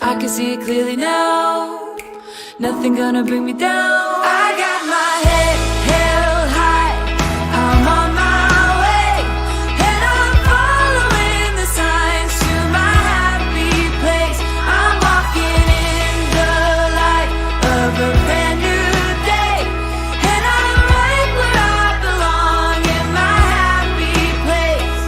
I can see it clearly now. Nothing gonna bring me down. I got my head held high. I'm on my way, and I'm following the signs to my happy place. I'm walking in the light of a brand new day, and I'm right where I belong in my happy place.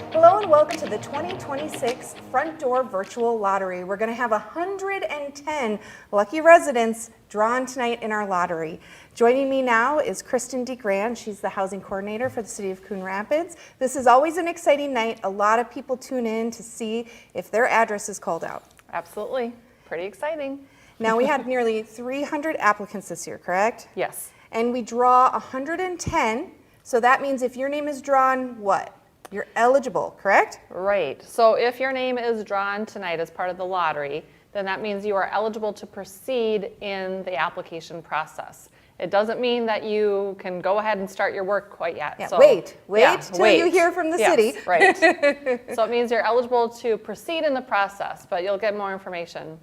Hello and welcome to the 2026 Front Door Virtual Lottery. We're going to have 110 lucky residents drawn tonight in our lottery. Joining me now is Kristen DeGrand. She's the housing coordinator for the city of Coon Rapids. This is always an exciting night. A lot of people tune in to see if their address is called out. Absolutely. Pretty exciting. Now, we had nearly 300 applicants this year, correct? Yes. And we draw 110. So that means if your name is drawn, what? You're eligible, correct? Right. So if your name is drawn tonight as part of the lottery, then that means you are eligible to proceed in the application process. It doesn't mean that you can go ahead and start your work quite yet. Yeah, So, wait yeah, till you hear from the Yes, city. Right. So it means you're eligible to proceed in the process, but you'll get more information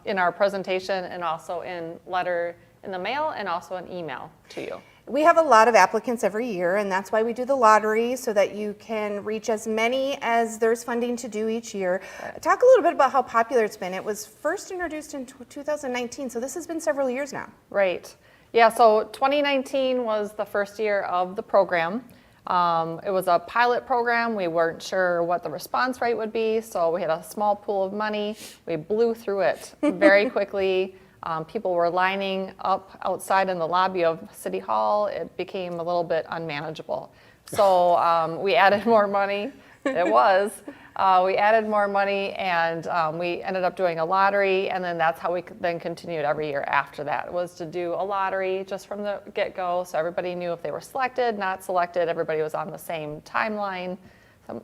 in our presentation and also in letter in the mail and also an email to you. We have a lot of applicants every year, and that's why we do the lottery, so that you can reach as many as there's funding to do each year. Right. Talk a little bit about how popular it's been. It was first introduced in 2019, so this has been several years now. Right. Yeah, so 2019 was the first year of the program. It was a pilot program. We weren't sure what the response rate would be, so we had a small pool of money. We blew through it very quickly. People were lining up outside in the lobby of City Hall. It became a little bit unmanageable. So we added more money. It was. We added more money, and we ended up doing a lottery, and then that's how we then continued every year after that, was to do a lottery just from the get-go, so everybody knew if they were selected, not selected, everybody was on the same timeline.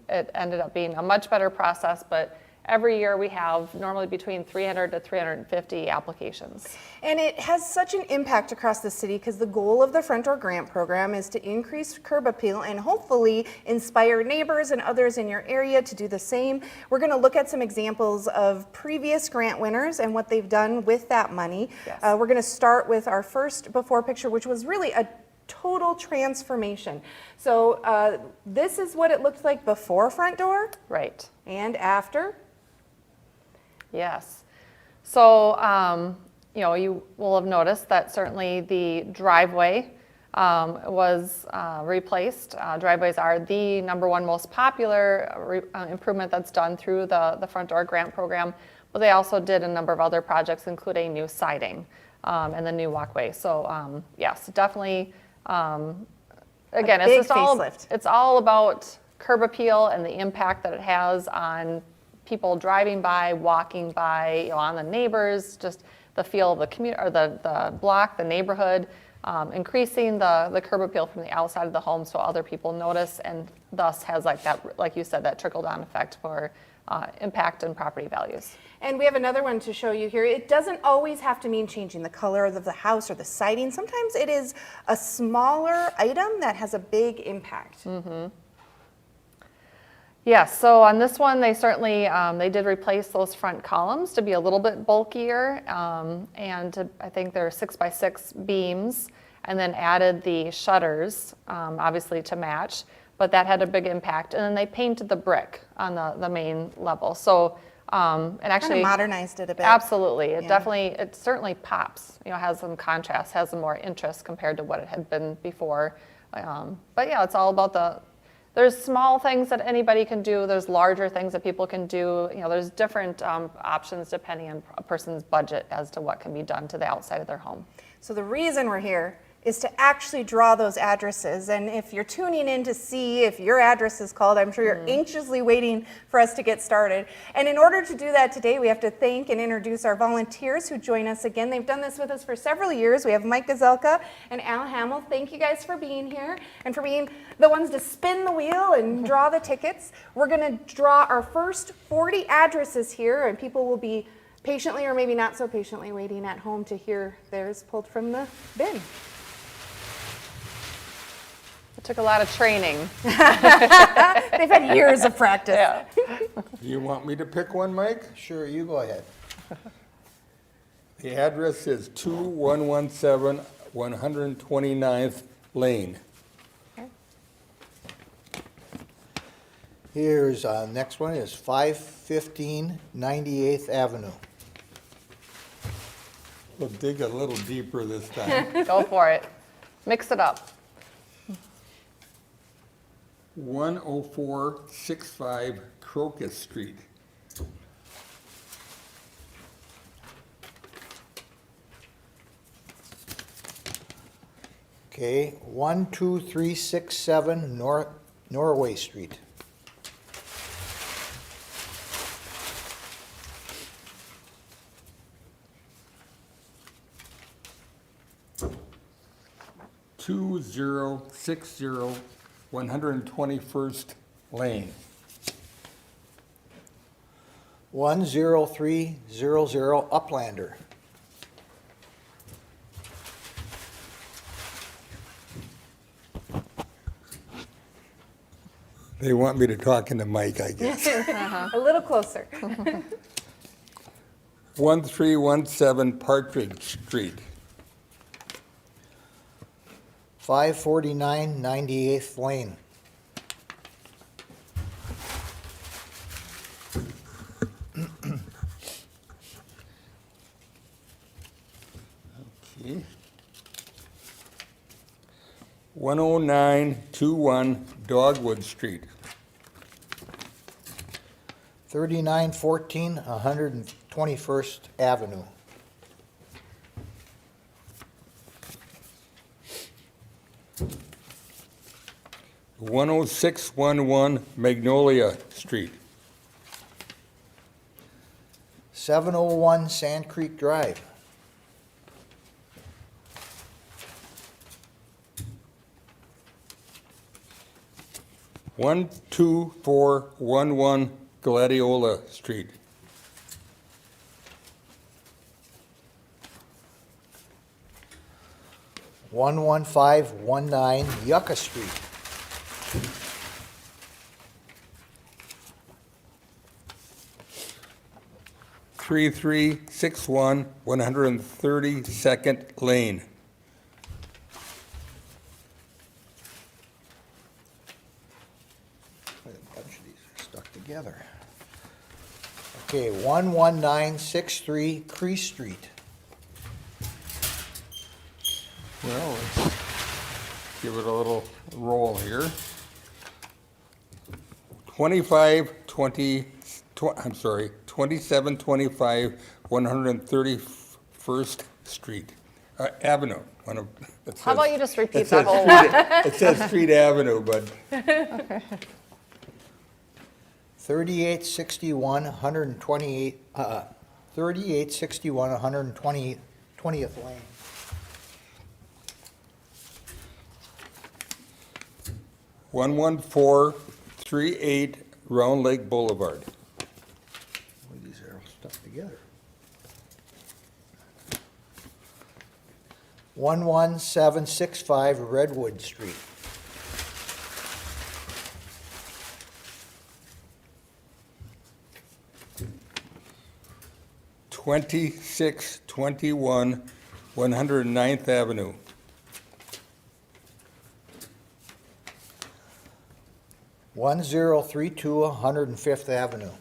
It ended up being a much better process, but every year we have normally between 300 to 350 applications. And it has such an impact across the city because the goal of the Front Door Grant Program is to increase curb appeal and hopefully inspire neighbors and others in your area to do the same. We're going to look at some examples of previous grant winners and what they've done with that money. Yes. We're going to start with our first before picture, which was really a total transformation. So this is what it looked like before front door Right. and after. Yes. So, you will have noticed that certainly the driveway was replaced. Driveways are the #1 most popular improvement that's done through the front door grant program, but they also did a number of other projects, including new siding and the new walkway. So, yes, definitely. Again, big it's just all facelift. it's all about curb appeal and the impact that it has on people driving by, walking by, on the neighbors, just the feel of the community or the block, the neighborhood, increasing the curb appeal from the outside of the home so other people notice, and thus has like you said, that trickle down effect for impact and property values. And we have another one to show you here. It doesn't always have to mean changing the color of the house or the siding. Sometimes it is a smaller item that has a big impact. Yes, so on this one, they certainly, they did replace those front columns to be a little bit bulkier, and I think they're 6x6 beams, and then added the shutters, obviously to match, but that had a big impact. And then they painted the brick on the main level. So, and actually Kind of modernized it a bit. absolutely, it Yeah. it certainly pops, has some contrast, has some more interest compared to what it had been before. But yeah, it's all about there's small things that anybody can do. There's larger things that people can do. There's different options depending on a person's budget as to what can be done to the outside of their home. So the reason we're here is to actually draw those addresses. And if you're tuning in to see if your address is called, I'm sure you're anxiously waiting for us to get started. And in order to do that today, we have to thank and introduce our volunteers who join us again. They've done this with us for several years. We have Mike Gazelka and Al Hamill. Thank you guys for being here and for being the ones to spin the wheel and draw the tickets. We're gonna draw our first 40 addresses here, and people will be patiently or maybe not so patiently waiting at home to hear theirs pulled from the bin. It took a lot of training. They've had years of practice. Yeah. You want me to pick one, Mike? Sure, you go ahead. The address is 2117 129th Lane. Here's, next one is 515 98th Avenue. We'll dig a little deeper this time. Go for it. Mix it up. 10465 Crocus Street. Okay, 12367 Norway Street. Two 2060 121st Lane. 10300 Uplander. They want me to talk into Mike, I guess. A little closer. 1317 Partridge Street. 549 98th Lane. Okay. 10921 Dogwood Street. 3914 121st Avenue. 10611 Magnolia Street. 701 Sand Creek Drive. 12411 Gladiola Street. 11519 Yucca Street. 3361 132nd Lane. together. Okay, 11963 Crease Street. Well, let's give it a little roll here. 2725 131st Street, Avenue. How about you just repeat that whole one? It says Street Avenue, but 3861 128, 3861 120th Lane. one 11438 Round Lake Boulevard. Boy, these are all stuck together. 11765 Redwood Street. Twenty-six 21 109th Avenue. 1032 105th Avenue. You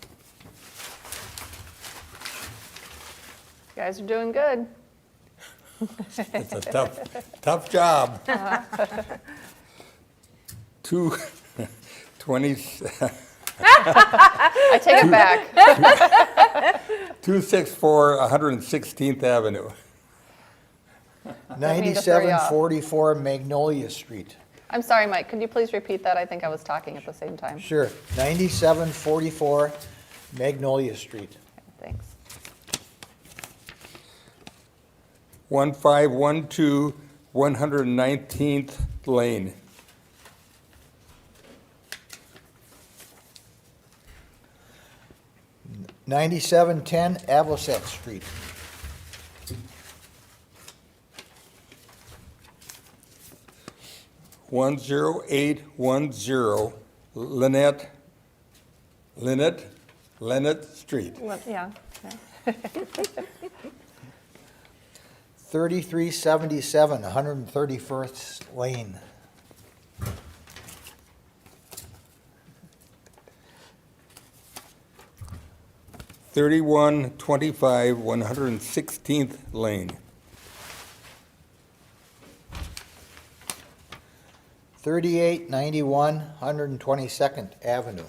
guys are doing good. It's a tough job. 220 I take it back. 264 116th Avenue. mean to throw you off. 9744 Magnolia Street. I'm sorry, Mike, could you please repeat that? I think I was talking at the same time. Sure, 9744 Magnolia Street. Thanks. 1512 119th Lane. 9710 Avocet Street. 10810 Lynette Street. Yeah. 3377 131st Lane. 3125 116th Lane. 3891 122nd Avenue.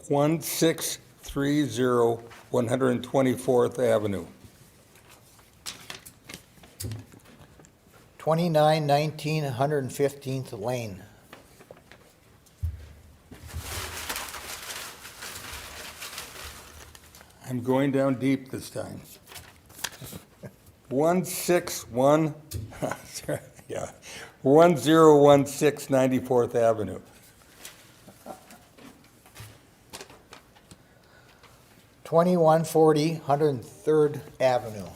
1630 124th Avenue. 2919 115th Lane. 'I'm going down deep this time. 161, yeah, 1016 94th Avenue. 2140 103rd Avenue.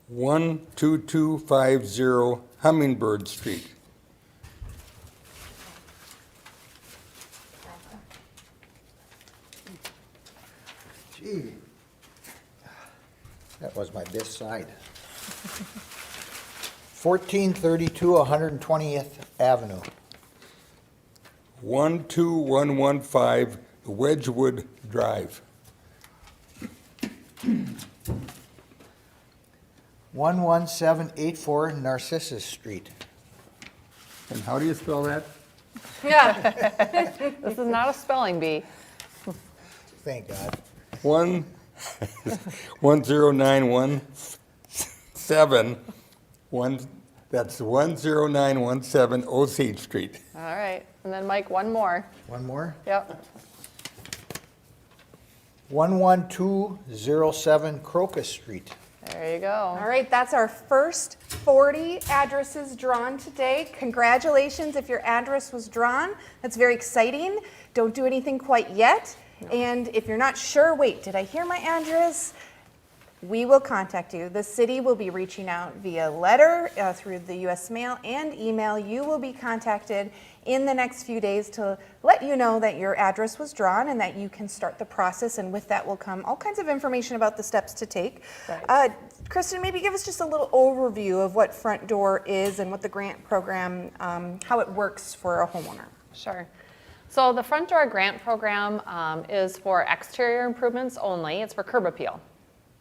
12250 Hummingbird Street. 'Gee, that was my best side. 1432 120th Avenue. 12115 Wedgewood Drive. 11784 Narcissus Street. And how do you spell that? This is not a spelling bee. Thank God. 10917 that's 10917 Osage Street. All right. And then Mike, one more. One more. Yep. 11207 Crocus Street. There you go. All right, that's our first 40 addresses drawn today. Congratulations if your address was drawn. That's very exciting. Don't do anything quite yet. And if you're not sure, wait, did I hear my address? we will contact you. The city will be reaching out via letter through the U.S. mail and email. You will be contacted in the next few days to let you know that your address was drawn and that you can start the process, and with that will come all kinds of information about the steps to take. Right. Kristen, maybe give us just a little overview of what Front Door is and what the grant program, how it works for a homeowner. Sure. So the Front Door Grant Program is for exterior improvements only. It's for curb appeal.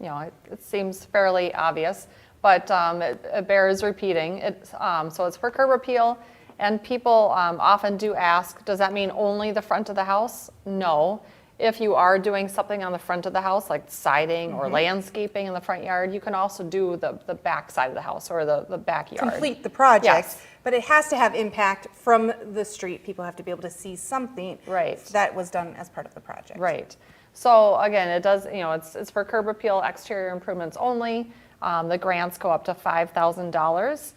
You know, it seems fairly obvious, but it bears repeating. So it's for curb appeal, and people often do ask, does that mean only the front of the house? No. If you are doing something on the front of the house, like siding or landscaping in the front yard, you can also do the back side of the house or the backyard. Complete the project, Yes. but it has to have impact from the street. People have to be able to see something Right. that was done as part of the project. Right. So again, it does, you know, it's for curb appeal exterior improvements only. The grants go up to $5,000.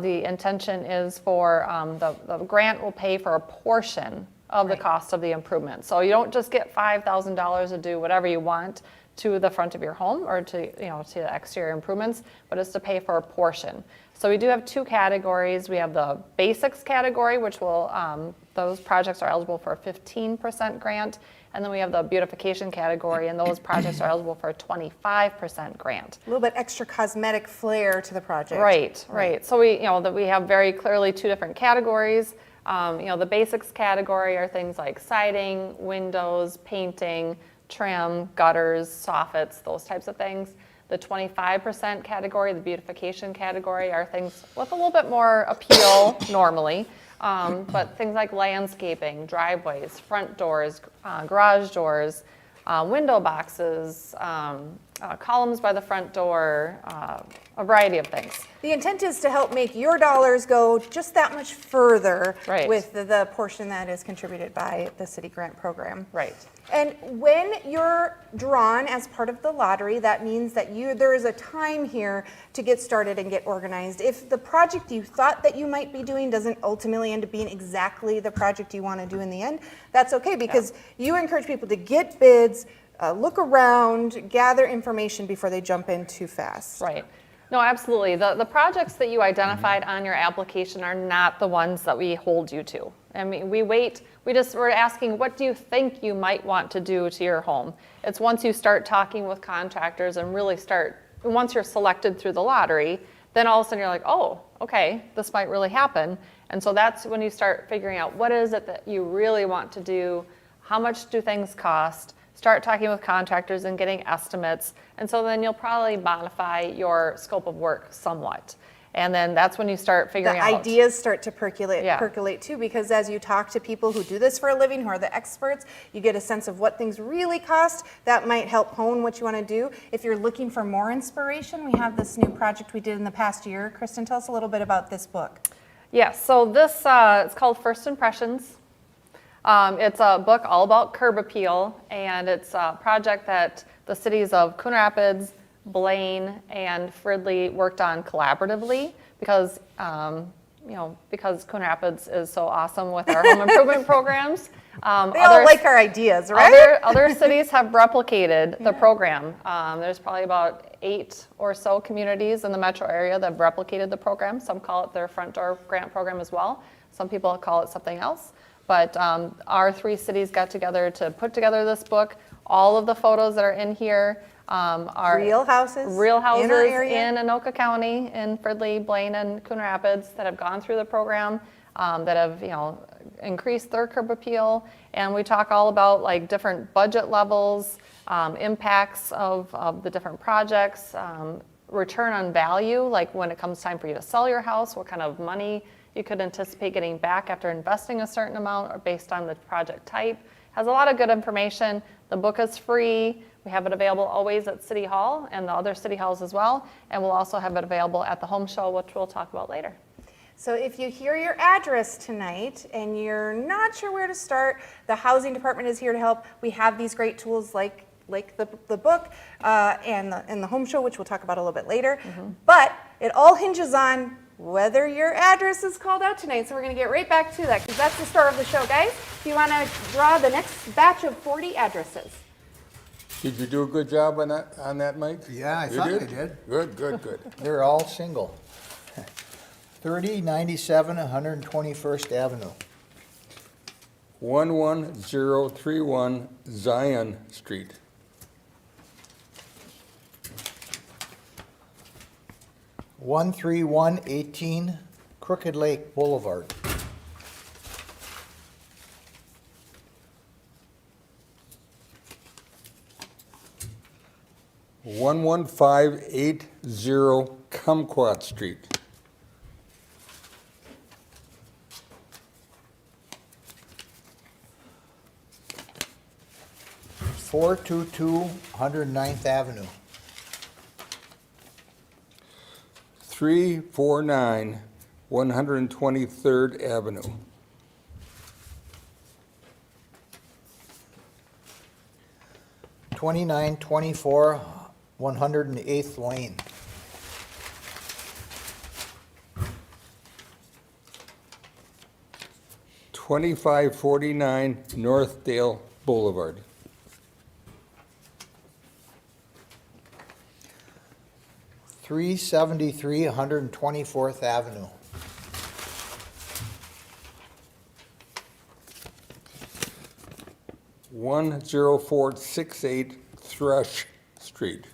The intention is for, the grant will pay for a portion of the cost of the improvement. So you don't just get $5,000 to do whatever you want to the front of your home or to, you know, to the exterior improvements, but it's to pay for a portion. So we do have two categories. We have the basics category, which will, those projects are eligible for a 15% grant. And then we have the beautification category, and those projects are eligible for a 25% grant. A little bit extra cosmetic flair to the project. Right. So we, you know, that we have very clearly two different categories. You know, the basics category are things like siding, windows, painting, trim, gutters, soffits, those types of things. The 25% category, the beautification category, are things with a little bit more appeal normally. But things like landscaping, driveways, front doors, garage doors, window boxes, columns by the front door, a variety of things. The intent is to help make your dollars go just that much further Right. with the portion that is contributed by the city grant program. Right. And when you're drawn as part of the lottery, that means that there is a time here to get started and get organized. If the project you thought that you might be doing doesn't ultimately end up being exactly the project you want to do in the end, that's okay, because you encourage people to get bids, look around, gather information before they jump in too fast. Right. No, absolutely. The projects that you identified on your application are not the ones that we hold you to. I mean, we're asking, what do you think you might want to do to your home? It's once you start talking with contractors and really once you're selected through the lottery, then all of a sudden you're like, oh, okay, this might really happen. And so that's when you start figuring out what is it that you really want to do, how much do things cost, start talking with contractors and getting estimates, and so then you'll probably modify your scope of work somewhat. And then that's when you start figuring The out. ideas start to percolate Yeah. too, because as you talk to people who do this for a living, who are the experts, you get a sense of what things really cost. That might help hone what you want to do. If you're looking for more inspiration, we have this new project we did in the past year. Kristen, tell us a little bit about this book. Yes, so this, it's called First Impressions. It's a book all about curb appeal, and it's a project that the cities of Coon Rapids, Blaine, and Fridley worked on collaboratively because, because Coon Rapids is so awesome with our home improvement programs. They all like our ideas, right? Other cities have replicated the program. There's probably about 8 or so communities in the metro area that have replicated the program. Some call it their Front Door Grant Program as well. Some people call it something else. But our 3 cities got together to put together this book. All of the photos that are in here are Real houses in our area? in Anoka County, in Fridley, Blaine, and Coon Rapids that have gone through the program, that have increased their curb appeal. And we talk all about like different budget levels, impacts of the different projects, return on value, like when it comes time for you to sell your house, what kind of money you could anticipate getting back after investing a certain amount or based on the project type. Has a lot of good information. The book is free. We have it available always at City Hall and the other city halls as well. And we'll also have it available at the home show, which we'll talk about later. So if you hear your address tonight and you're not sure where to start, the housing department is here to help. We have these great tools like the book and the home show, which we'll talk about a little bit later. But it all hinges on whether your address is called out tonight. So we're going to get right back to that because that's the start of the show, guys. If you want to draw the next batch of 40 addresses. Did you do a good job on that, Mike? Yeah, I You thought I did. Good, good, good. They're all single. 3097 121st Avenue. 11031 Zion Street. 13118 Crooked Lake Boulevard. 11580 Kumquat Street. 422 109th Avenue. 349 123rd Avenue. 2924 108th Lane. 2549 Northdale Boulevard. 373 124th Avenue. 10468 Thrush Street.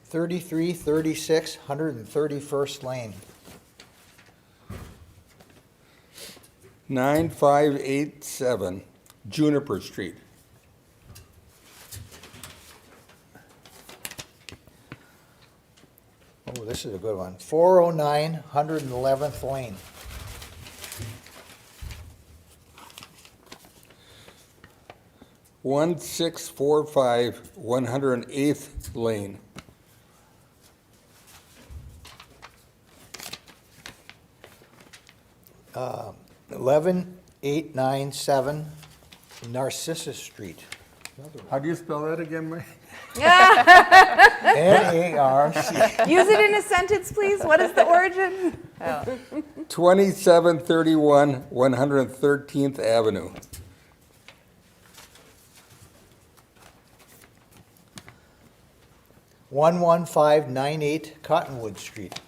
3336 131st Lane. 9587 Juniper Street. Oh, this is a good one. 409 111th Lane. 1645 108th Lane. 11897 Narcissus Street. How do you spell that again, Mike? Narc. Use it in a sentence, please. What is the origin? 2731 113th Avenue. 11598 Cottonwood Street.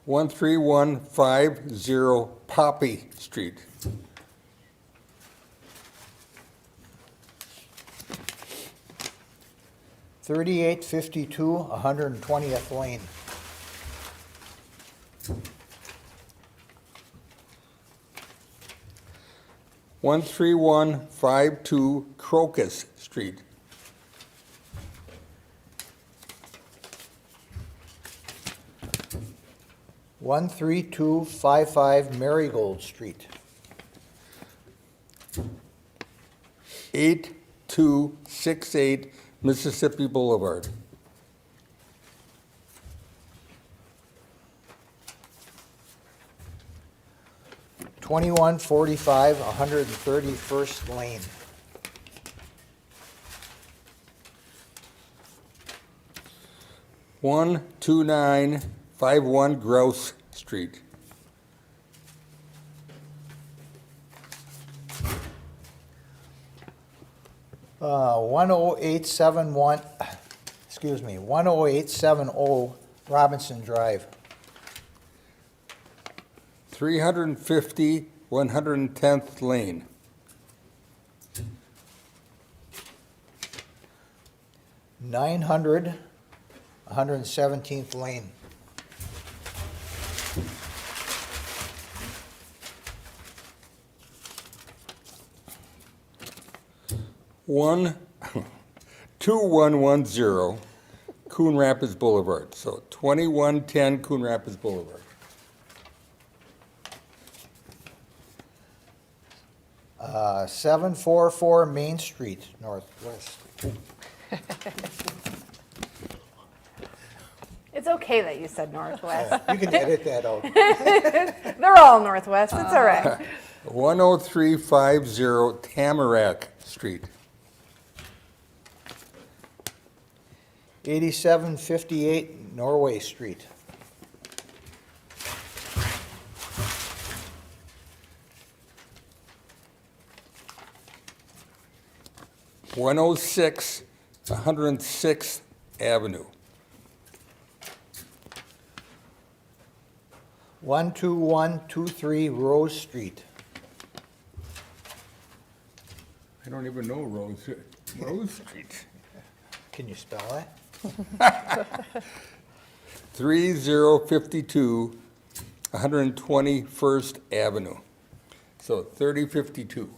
13150 Poppy Street. 3852 120th Lane. 13152 Crocus Street. 13255 Marigold Street. 8268 Mississippi Boulevard. 2145 131st Lane. 12951 Grouse Street. 10871, excuse me, 10870 Robinson Drive. 350 110th Lane. 900 117th Lane. 2110 Coon Rapids Boulevard. So 2110 Coon Rapids Boulevard. 744 Main Street, Northwest. It's okay that you said Northwest. You can edit that out. They're all Northwest. It's all right. 10350 Tamarack Street. 8758 Norway Street. 106 106th Avenue. 12123 Rose Street. I don't even know Rose Street. Can you spell that? 3052 121st Avenue. So 3052.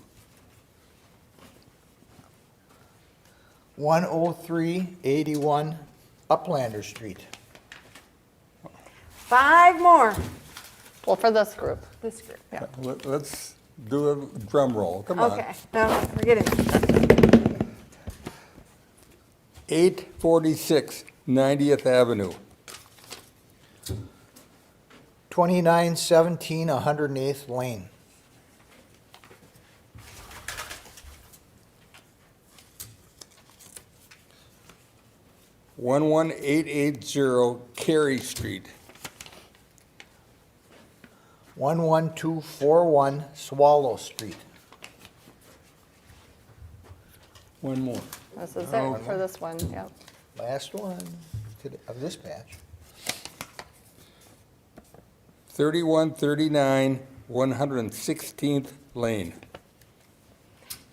10381 Uplander Street. 5 more. Well, for this group. This group, yeah. Let's do a drum roll. Come on. Okay, no, we're getting it. 846 90th Avenue. 2917 108th Lane. One 11880 Cary Street. 11241 Swallow Street. One more. This is it for this one, yep. Last one of this batch. 3139 116th Lane.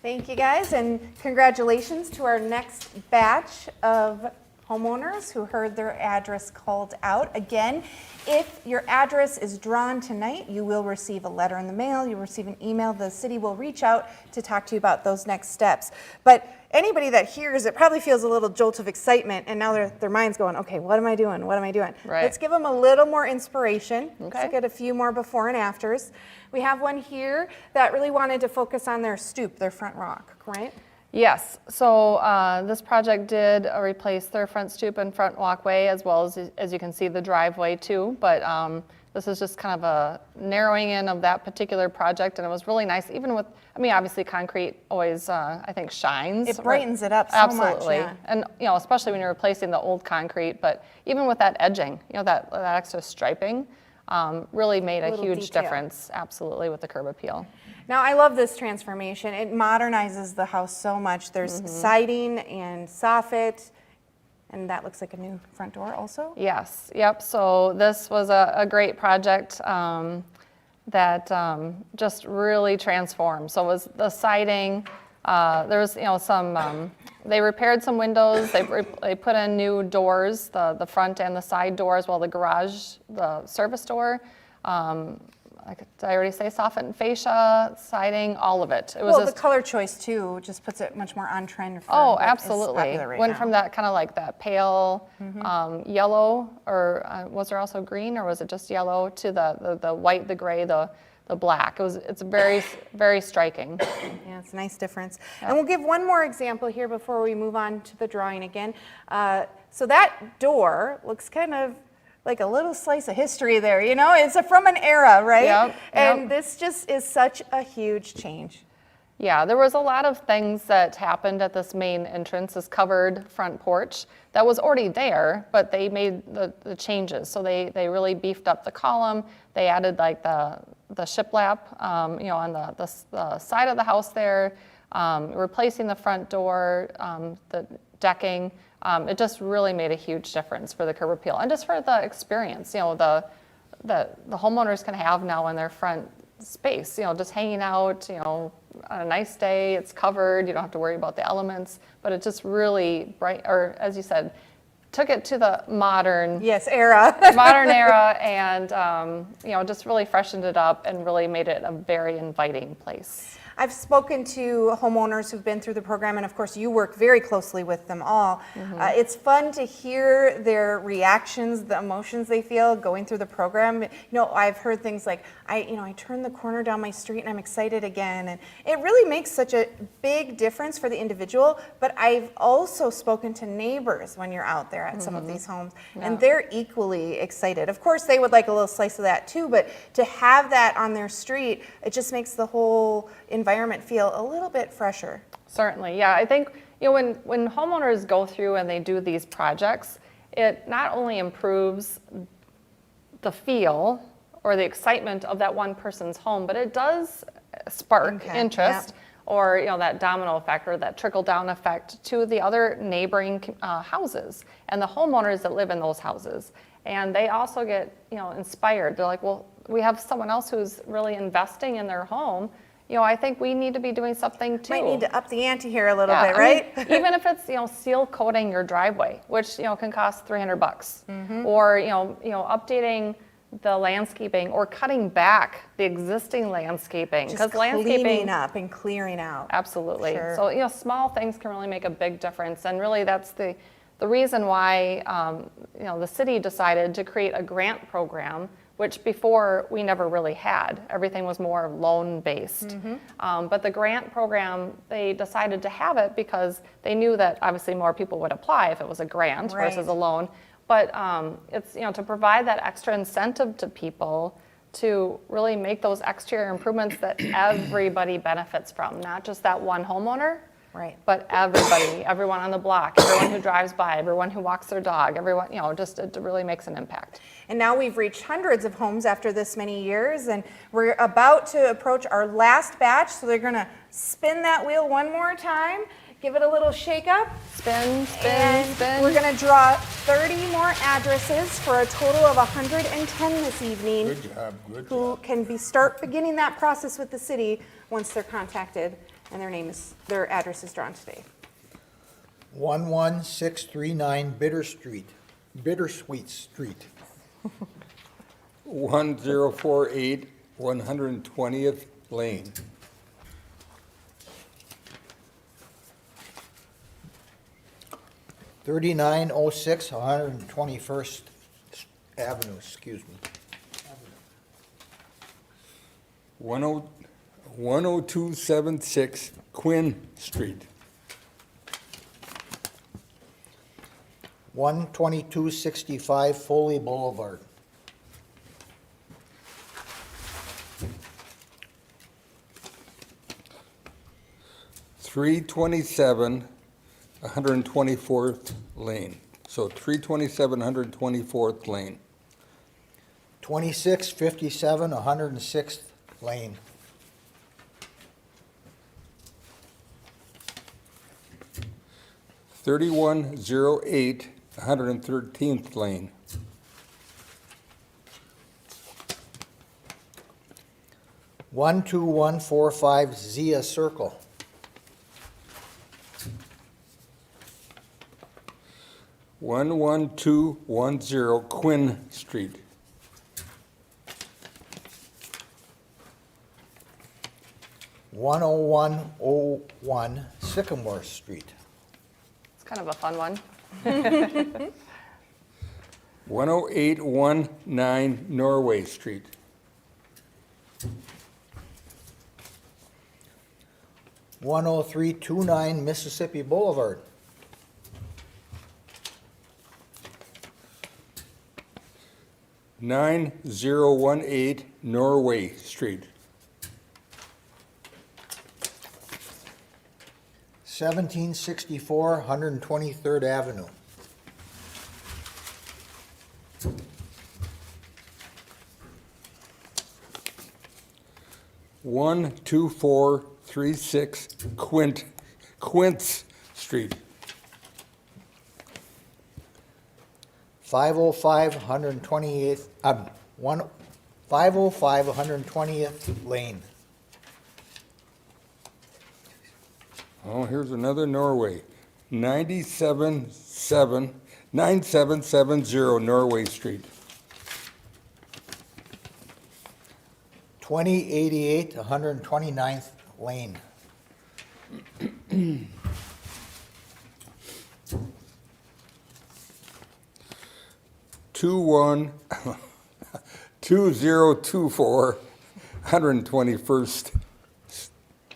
Thank you, guys, and congratulations to our next batch of homeowners who heard their address called out. Again, if your address is drawn tonight, you will receive a letter in the mail, you'll receive an email, the city will reach out to talk to you about those next steps. But anybody that hears it probably feels a little jolt of excitement, and now their mind's going, okay, what am I doing? What am I doing? Right. Let's give them a little more inspiration. Okay. Let's get a few more before and afters. We have one here that really wanted to focus on their stoop, their front rock, right? Yes, so this project did replace their front stoop and front walkway, as well as you can see, the driveway too. But this is just kind of a narrowing in of that particular project, and it was really nice, even with, I mean, obviously concrete always, I think, shines. It brightens it up so Absolutely. much. Yeah. And, you know, especially when you're replacing the old concrete, but even with that edging, you know, that extra striping really made a Little huge detail. difference, absolutely, with the curb appeal. Now, I love this transformation. It modernizes the house so much. There's siding and soffit, and that looks like a new front door also. Yes, yep, so this was a great project that just really transformed. So it was the siding, there was, you know, some, they repaired some windows, they put in new doors, the front and the side door, as well the garage, the service door. Did I already say soffit fascia, siding, all of it. It was Well, the just, color choice too just puts it much more on trend for oh, what is absolutely. popular right Went now. from that kind of like that pale yellow, or was there also green, or was it just yellow, to the white, the gray, the black. It's very, very striking. Yeah, it's a nice difference. And we'll give one more example here before we move on to the drawing again. So that door looks kind of like a little slice of history there, you know? It's from an era, right? Yep, And yep. this just is such a huge change. Yeah, there was a lot of things that happened at this main entrance, this covered front porch that was already there, but they made the changes. So they really beefed up the column. They added like the shiplap, you know, on the side of the house there, replacing the front door, the decking. It just really made a huge difference for the curb appeal and just for the experience, you know, the homeowners can have now in their front space, you know, just hanging out, you know, on a nice day, it's covered, you don't have to worry about the elements, but it just really bright, or as you said, took it to the modern era. modern era, and you know, just really freshened it up and really made it a very inviting place. I've spoken to homeowners who've been through the program, and of course you work very closely with them all. It's fun to hear their reactions, the emotions they feel going through the program. You know, I've heard things like, I turned the corner down my street and I'm excited again. And it really makes such a big difference for the individual, but I've also spoken to neighbors when you're out there at some of these homes, and they're equally excited. Of course, they would like a little slice of that too, but to have that on their street, it just makes the whole environment feel a little bit fresher. Certainly, yeah. I think, you know, when homeowners go through and they do these projects, it not only improves the feel or the excitement of that one person's home, but it does spark Okay, interest or that domino effect or that trickle down effect to the other neighboring houses and the homeowners that live in those houses. And they also get inspired. They're like, well, we have someone else who's really investing in their home. I think we need to be doing something too. Might need to up the ante here a little Yeah, bit, right? I mean, even if it's seal coating your driveway, which can cost $300, or updating the landscaping or cutting back the existing landscaping, Just cleaning up and clearing out. Absolutely. Sure. So small things can really make a big difference, and really that's the reason why the city decided to create a grant program, which before we never really had. Everything was more loan-based. But the grant program, they decided to have it because they knew that obviously more people would apply if it was a grant versus a loan. But it's to provide that extra incentive to people to really make those exterior improvements that everybody benefits from, not just that one homeowner, Right. but everybody, everyone on the block, everyone who drives by, everyone who walks their dog, everyone, just it really makes an impact. And now we've reached hundreds of homes after this many years, and we're about to approach our last batch, so they're gonna spin that wheel one more time, give it a little shake up, Spin, spin, and spin. we're gonna draw 30 more addresses for a total of 110 this evening. Good job, good Who job. can start beginning that process with the city once they're contacted and their address is drawn today. 11639 Bittersweet Street. 1048 120th Lane. 3906 121st Avenue, excuse me. 10276 Quinn Street. 12265 Foley Boulevard. 327 124th Lane. So 327 124th Lane. 2657 106th Lane. 3108 113th Lane. 12145 Zia Circle. 11210 Quinn Street. 10101 Sycamore Street. It's kind of a fun one. 10819 Norway Street. 10329 Mississippi Boulevard. 9018 Norway Street. 1764 123rd Avenue. 12436 Quince Street. 505 128th, 505 120th Lane. Oh, here's another Norway. 9770 Norway Street. 2088 129th Lane. 2024 121st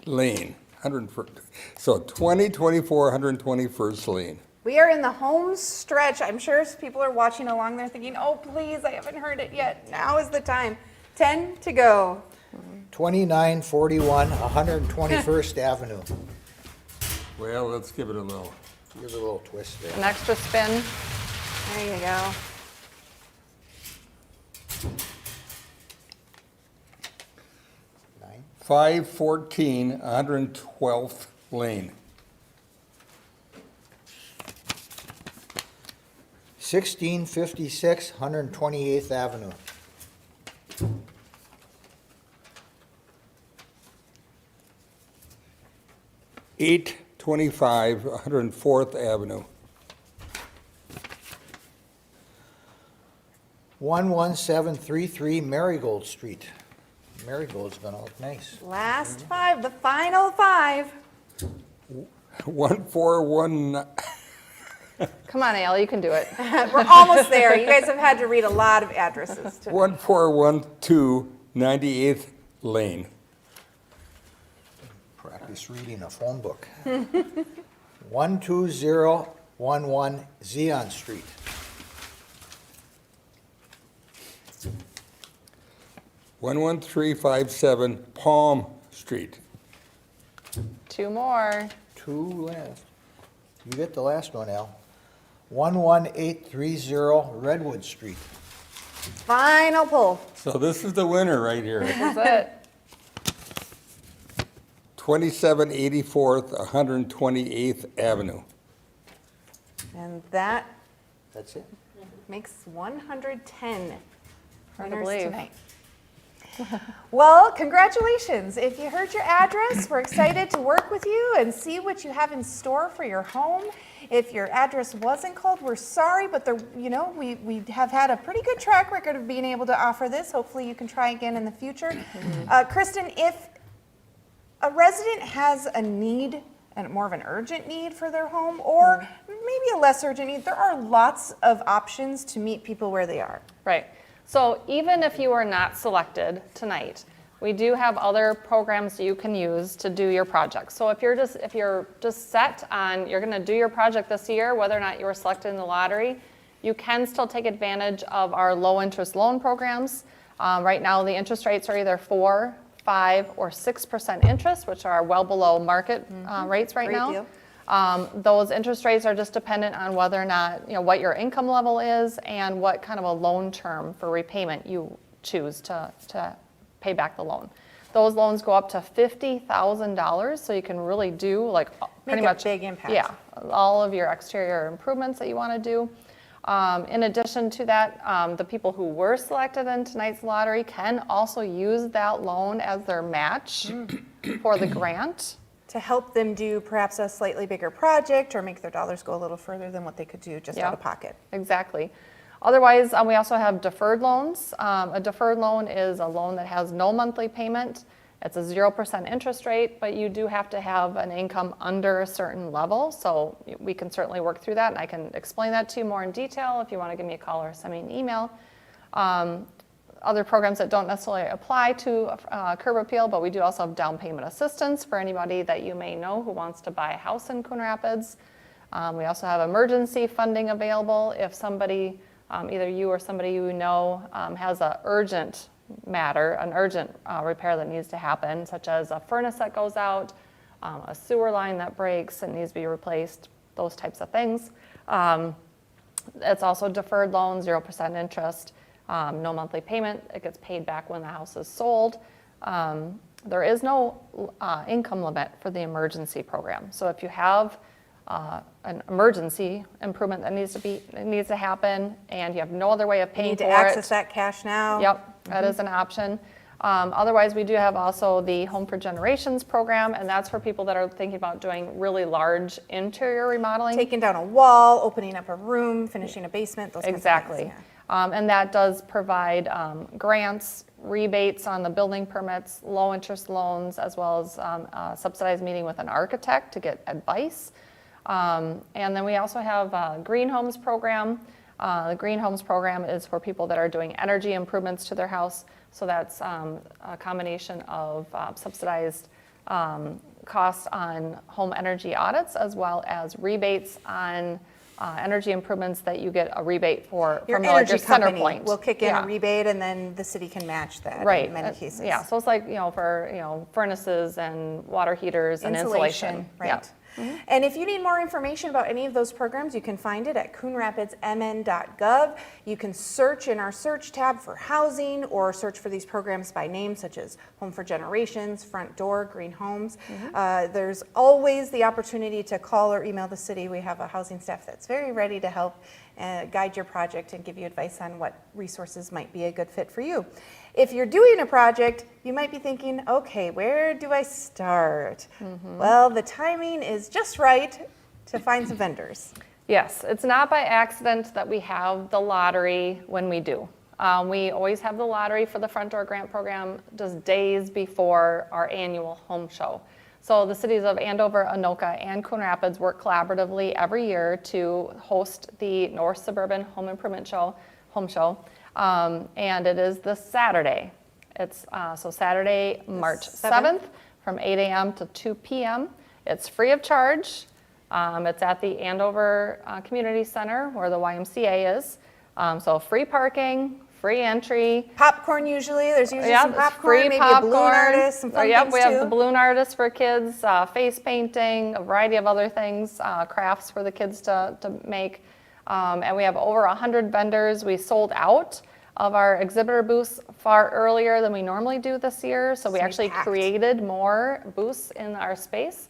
Lane. 101st. So 2024 121st Lane. We are in the home stretch. I'm sure people are watching along there thinking, oh, please, I haven't heard it yet. Now is the time. 10 to go. 2941 121st Avenue. Well, let's give it a little. Give it a little twist there. An extra spin. There you go. 514 112th Lane. 1656 128th Avenue. 825 104th Avenue. 11733 Marigold Street. Marigold's gonna look nice. Last five, the final five. 1419 Come on, Al, you can do it. We're almost there. You guys have had to read a lot of addresses today. 1412 98th Lane. Practice reading a phone book. 12011 Zion Street. 11357 Palm Street. 2 more. 2 left. You get the last one, Al. 11830 Redwood Street. Final pull. So this is the winner right here. That's it. 2784th 128th Avenue. And that That's it. makes 110 Hard to winners believe. tonight. Well, congratulations. If you heard your address, we're excited to work with you and see what you have in store for your home. If your address wasn't called, we're sorry, but we have had a pretty good track record of being able to offer this. Hopefully you can try again in the future. Kristen, if a resident has a need, and more of an urgent need for their home, or maybe a less urgent need, there are lots of options to meet people where they are. Right. So even if you are not selected tonight, we do have other programs you can use to do your project. So if you're just set on you're going to do your project this year, whether or not you were selected in the lottery, you can still take advantage of our low interest loan programs. Right now, the interest rates are either 4, 5, or 6% interest, which are well below market rates right Great now. deal. Those interest rates are just dependent on whether or not, what your income level is and what kind of a loan term for repayment you choose to pay back the loan. Those loans go up to $50,000, so you can really do pretty Make a much big impact. Yeah, all of your exterior improvements that you want to do. In addition to that, the people who were selected in tonight's lottery can also use that loan as their match for the grant. To help them do perhaps a slightly bigger project or make their dollars go a little further than what they could do just Yeah. out of pocket. Exactly. Otherwise, we also have deferred loans. A deferred loan is a loan that has no monthly payment. It's a 0% interest rate, but you do have to have an income under a certain level. So we can certainly work through that, and I can explain that to you more in detail if you want to give me a call or send me an email. Other programs that don't necessarily apply to curb appeal, but we do also have down payment assistance for anybody that you may know who wants to buy a house in Coon Rapids. We also have emergency funding available if somebody, either you or somebody you know, has an urgent matter, an urgent repair that needs to happen, such as a furnace that goes out, a sewer line that breaks and needs to be replaced, those types of things. It's also deferred loan, 0% interest. No monthly payment. It gets paid back when the house is sold. There is no income limit for the emergency program. So if you have an emergency improvement that needs to happen, and you have no other way of You paying need for to it. access that cash now. Yep, that is an option. Otherwise, we do have also the Home for Generations program, and that's for people that are thinking about doing really large interior remodeling. Taking down a wall, opening up a room, finishing a basement, those Exactly. kinds of things. Yeah. And that does provide grants, rebates on the building permits, low interest loans, as well as a subsidized meeting with an architect to get advice. And then we also have Green Homes program. The Green Homes program is for people that are doing energy improvements to their house. So that's a combination of subsidized costs on home energy audits, as well as rebates on energy improvements that you get a rebate for Your from energy your center company point. will kick in Yeah. a rebate, and then the city can match that Right. in many cases. Yeah, so it's like, for, furnaces and water heaters and insulation. Right. Yeah. And if you need more information about any of those programs, you can find it at coonrapidsmn.gov. You can search in our search tab for housing or search for these programs by name, such as Home for Generations, Front Door, Green Homes. There's always the opportunity to call or email the city. We have a housing staff that's very ready to help guide your project and give you advice on what resources might be a good fit for you. If you're doing a project, you might be thinking, okay, where do I start? Well, the timing is just right to find some vendors. Yes, it's not by accident that we have the lottery when we do. We always have the lottery for the Front Door Grant Program just days before our annual home show. So the cities of Andover, Anoka, and Coon Rapids work collaboratively every year to host the North Suburban Home Improvement Home Show. And it is this Saturday. It's so Saturday, March 7th from 8 a.m. to 2 p.m. It's free of charge. It's at the Andover Community Center where the YMCA is. So free parking, free entry. Popcorn usually, there's usually some popcorn, maybe a balloon artist, some fun things we have the too. balloon artist for kids, face painting, a variety of other things, crafts for the kids to make. And we have over 100 vendors. We sold out of our exhibitor booths far earlier than we normally do this year. So we actually created more booths in our space.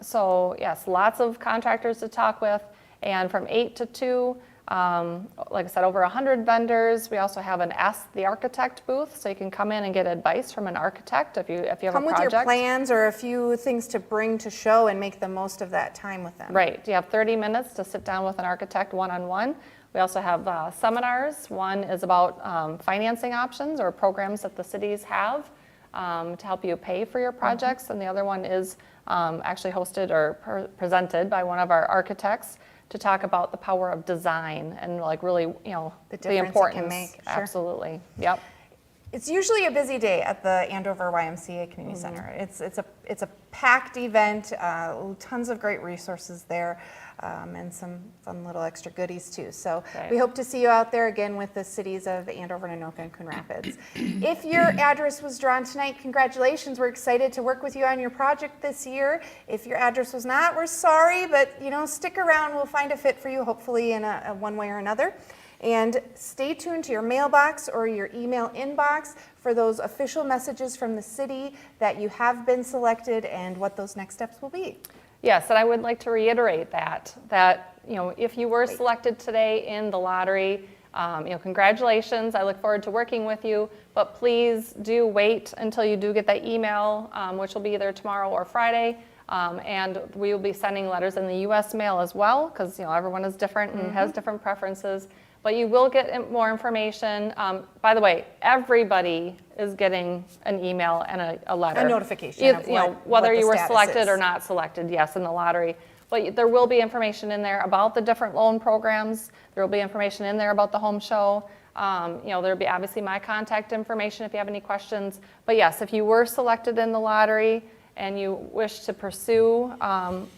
So yes, lots of contractors to talk with. And from 8 to 2, like I said, over 100 vendors. We also have an Ask the Architect booth, so you can come in and get advice from an architect if you have Come a with project. your plans or a few things to bring to show and make the most of that time with them. Right. You have 30 minutes to sit down with an architect one-on-one. We also have seminars. One is about financing options or programs that the cities have to help you pay for your projects, and the other one is actually hosted or presented by one of our architects to talk about the power of design and like really, The the difference it importance. can make, sure. Absolutely. Yep. It's usually a busy day at the Andover YMCA Community Center. It's a packed event, tons of great resources there, and some fun little extra goodies too. So Right. we hope to see you out there again with the cities of Andover, Anoka, and Coon Rapids. If your address was drawn tonight, congratulations. We're excited to work with you on your project this year. If your address was not, we're sorry, but stick around. We'll find a fit for you, hopefully in a one way or another. And stay tuned to your mailbox or your email inbox for those official messages from the city that you have been selected and what those next steps will be. Yes, and I would like to reiterate that if you were selected today in the lottery, congratulations. I look forward to working with you, but please do wait until you do get that email, which will be either tomorrow or Friday. And we will be sending letters in the U.S. mail as well, because everyone is different and has different preferences. But you will get more information. By the way, everybody is getting an email and a letter. A notification of whether what the you were status selected is. or not selected, yes, in the lottery. But there will be information in there about the different loan programs. There will be information in there about the home show. There will be obviously my contact information if you have any questions. But yes, if you were selected in the lottery and you wish to pursue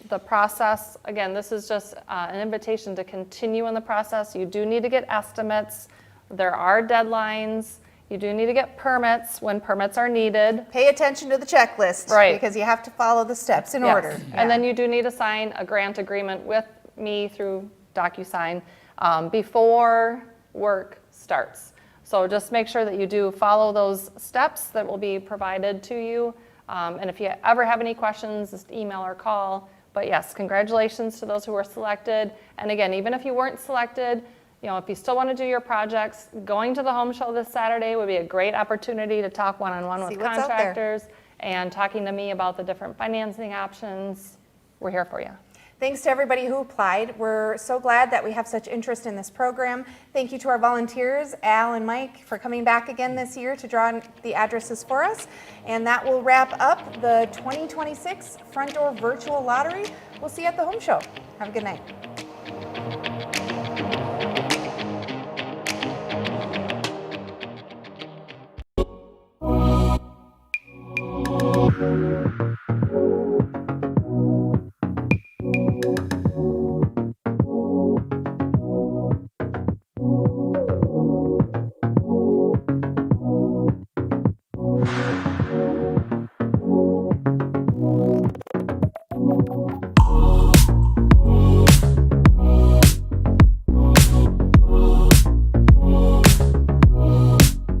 the process, again, this is just an invitation to continue in the process. You do need to get estimates. There are deadlines. You do need to get permits when permits are needed. Pay attention to the checklist, Right. because you have to follow the steps in Yes. order. And then you do need to sign a grant agreement with me through DocuSign before work starts. So just make sure that you do follow those steps that will be provided to you. And if you ever have any questions, just email or call. But yes, congratulations to those who were selected. And again, even if you weren't selected, if you still want to do your projects, going to the home show this Saturday would be a great opportunity to talk one-on-one with See what's out there. contractors and talking to me about the different financing options. We're here for you. Thanks to everybody who applied. We're so glad that we have such interest in this program. Thank you to our volunteers, Al and Mike, for coming back again this year to draw the addresses for us. And that will wrap up the 2026 Front Door Virtual Lottery. We'll see you at the home show. Have a good night.